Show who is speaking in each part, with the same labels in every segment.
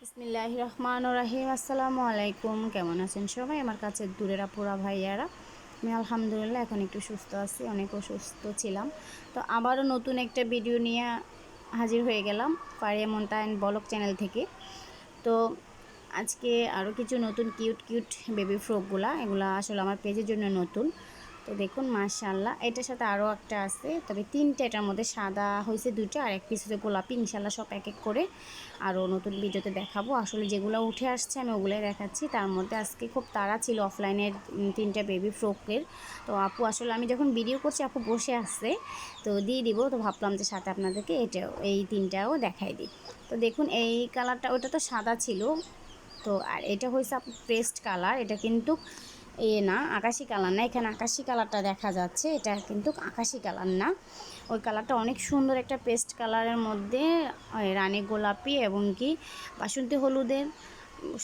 Speaker 1: বিসমিল্লাহির রহমানির রহিম। আসসালামু আলাইকুম। কেমন আছেন সবাই? আমার কাছে দূরের আপুরা ভাইয়ারা, আমি আলহামদুলিল্লাহ এখন একটু সুস্থ আছি, অনেক অসুস্থ ছিলাম। তো আবারও নতুন একটা ভিডিও নিয়ে হাজির হয়ে গেলাম ফারিয়া মুনতাহিন ব্লগ চ্যানেল থেকে। তো আজকে আরও কিছু নতুন কিউট কিউট বেবি ফ্রকগুলা, এগুলা আসলে আমার পেজের জন্য নতুন। তো দেখুন মাশাআল্লাহ, এটার সাথে আরও একটা আছে, তবে তিনটে, এটার মধ্যে সাদা হয়েছে দুইটা আর এক পিস হচ্ছে গোলাপি। ইনশাআল্লাহ সব এক এক করে আরও নতুন ভিডিওতে দেখাবো। আসলে যেগুলো উঠে আসছে আমি ওগুলোই দেখাচ্ছি। তার মধ্যে আজকে খুব তাড়া ছিল অফলাইনের তিনটা বেবি ফ্রকের। তো আপু আসলে আমি যখন ভিডিও করছি আপু বসে আসছে, তো দিয়ে দিব, তো ভাবলাম যে সাথে আপনাদেরকে এই তিনটাও দেখাই দিই। তো দেখুন এই কালারটা, ওটা তো সাদা ছিল, তো আর এটা হয়েছে আপনার পেস্ট কালার। এটা কিন্তু না আকাশি কালার না, এখানে আকাশি কালারটা দেখা যাচ্ছে, এটা কিন্তু আকাশি কালার না। ওই কালারটা অনেক সুন্দর একটা পেস্ট কালারের মধ্যে রানী গোলাপি এবং কি বাসন্তী হলুদের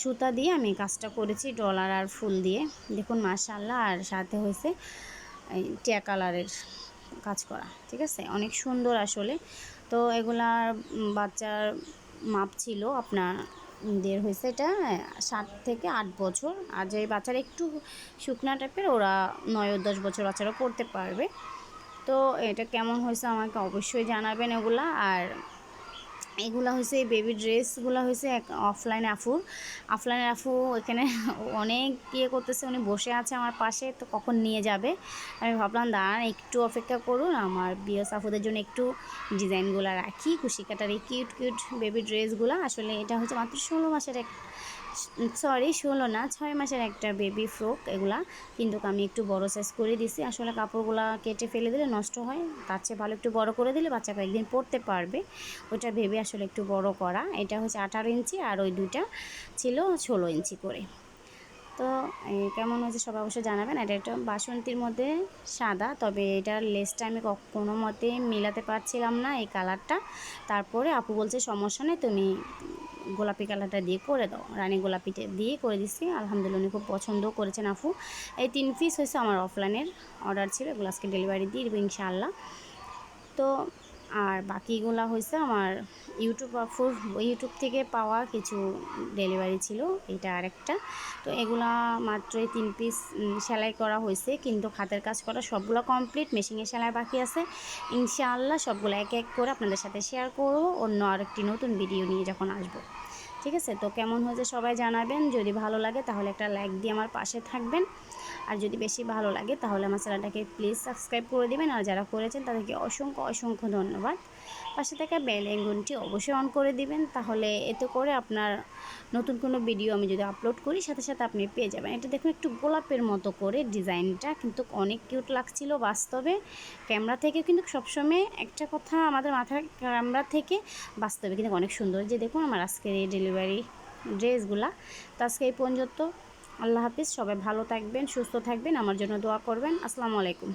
Speaker 1: সুতা দিয়ে আমি কাজটা করেছি, ডলার আর ফুল দিয়ে। দেখুন মাশাআল্লাহ, আর সাথে হয়েছে টিয়া কালারের কাজ করা, ঠিক আছে, অনেক সুন্দর আসলে। তো এগুলার বাচ্চার মাপ ছিল আপনার হয়েছে এটা 7 থেকে 8 বছর। আর যে বাচ্চারা একটু শুকনা টাইপের, ওরা 9 ও 10 বছর বাচ্চারা পড়তে পারবে। তো এটা কেমন হয়েছে আমাকে অবশ্যই জানাবেন এগুলা। আর এগুলা হয়েছে বেবি ড্রেসগুলো হয়েছে অফলাইনের আফু এখানে অনেক করতেছে, উনি বসে আছে আমার পাশে, তো কখন নিয়ে যাবে। আমি ভাবলাম দাঁড়ান একটু অপেক্ষা করুন, আমার বিয়স আফুদের জন্য একটু ডিজাইনগুলো রাখি, খুশি কাটার এই কিউট কিউট বেবি ড্রেসগুলো। আসলে এটা হচ্ছে মাত্র 16 মাসের 16 না 6 মাসের একটা বেবি ফ্রক এগুলা, কিন্তু আমি একটু বড় সাইজ করে দিছি। আসলে কাপড়গুলা কেটে ফেলে দিলে নষ্ট হয়, তার চেয়ে ভালো একটু বড় করে দিলে বাচ্চা কয়েকদিন পরতে পারবে, ওইটা ভেবে আসলে একটু বড় করা। এটা হচ্ছে 18 ইঞ্চি আর ওই দুইটা ছিল 16 ইঞ্চি করে। তো কেমন হয়েছে সবাই অবশ্যই জানাবেন। এটা একটা বাসন্তীর মধ্যে সাদা, তবে এটার লেসটা আমি কোনো মতে মিলাতে পারছিলাম না এই কালারটা। তারপরে আপু বলছে সমস্যা নেই, তুমি গোলাপি কালারটা দিয়ে করে দাও, রানী গোলাপিটা দিয়ে করে দিচ্ছি। আলহামদুলিল্লাহ উনি খুব পছন্দও করেছেন আপু। এই 3 পিস হয়েছে আমার অফলাইনের অর্ডার ছিল, এগুলো আজকে ডেলিভারি দিয়ে দেবো ইনশাআল্লাহ। তো আর বাকিগুলা হয়েছে আমার ইউটিউব থেকে পাওয়া কিছু ডেলিভারি ছিল, এটা আরেকটা। তো এগুলা মাত্র 3 পিস সেলাই করা হয়েছে, কিন্তু হাতের কাজ করা সবগুলো কমপ্লিট, মেশিনে সেলাই বাকি আছে। ইনশাআল্লাহ সবগুলো এক এক করে আপনাদের সাথে শেয়ার করব অন্য আরেকটি নতুন ভিডিও নিয়ে যখন আসবো, ঠিক আছে। তো কেমন হয়েছে সবাই জানাবেন, যদি ভালো লাগে তাহলে একটা লাইক দিয়ে আমার পাশে থাকবেন, আর যদি বেশি ভালো লাগে তাহলে আমার চ্যানেলটাকে প্লিজ সাবস্ক্রাইব করে দিবেন। আর যারা করেছেন তাদেরকে অসংখ্য অসংখ্য ধন্যবাদ। পাশে থাকা বেল আইকনটি অবশ্যই অন করে দিবেন, তাহলে এতে করে আপনার নতুন কোনো ভিডিও আমি যদি আপলোড করি সাথে সাথে আপনি পেয়ে যাবেন। এটা দেখুন একটু গোলাপের মতো করে ডিজাইনটা কিন্তু অনেক কিউট লাগছিল বাস্তবে, ক্যামেরা থেকে কিন্তু সবসময় একটা কথা আমাদের মাথায়, ক্যামেরা থেকে বাস্তবে কিন্তু অনেক সুন্দর। যে দেখুন আমার আজকের এই ডেলিভারি ড্রেসগুলা। তো আজকে এই পর্যন্ত, আল্লাহ হাফিজ, সবাই ভালো থাকবেন, সুস্থ থাকবেন, আমার জন্য দোয়া করবেন। আসসালামু আলাইকুম।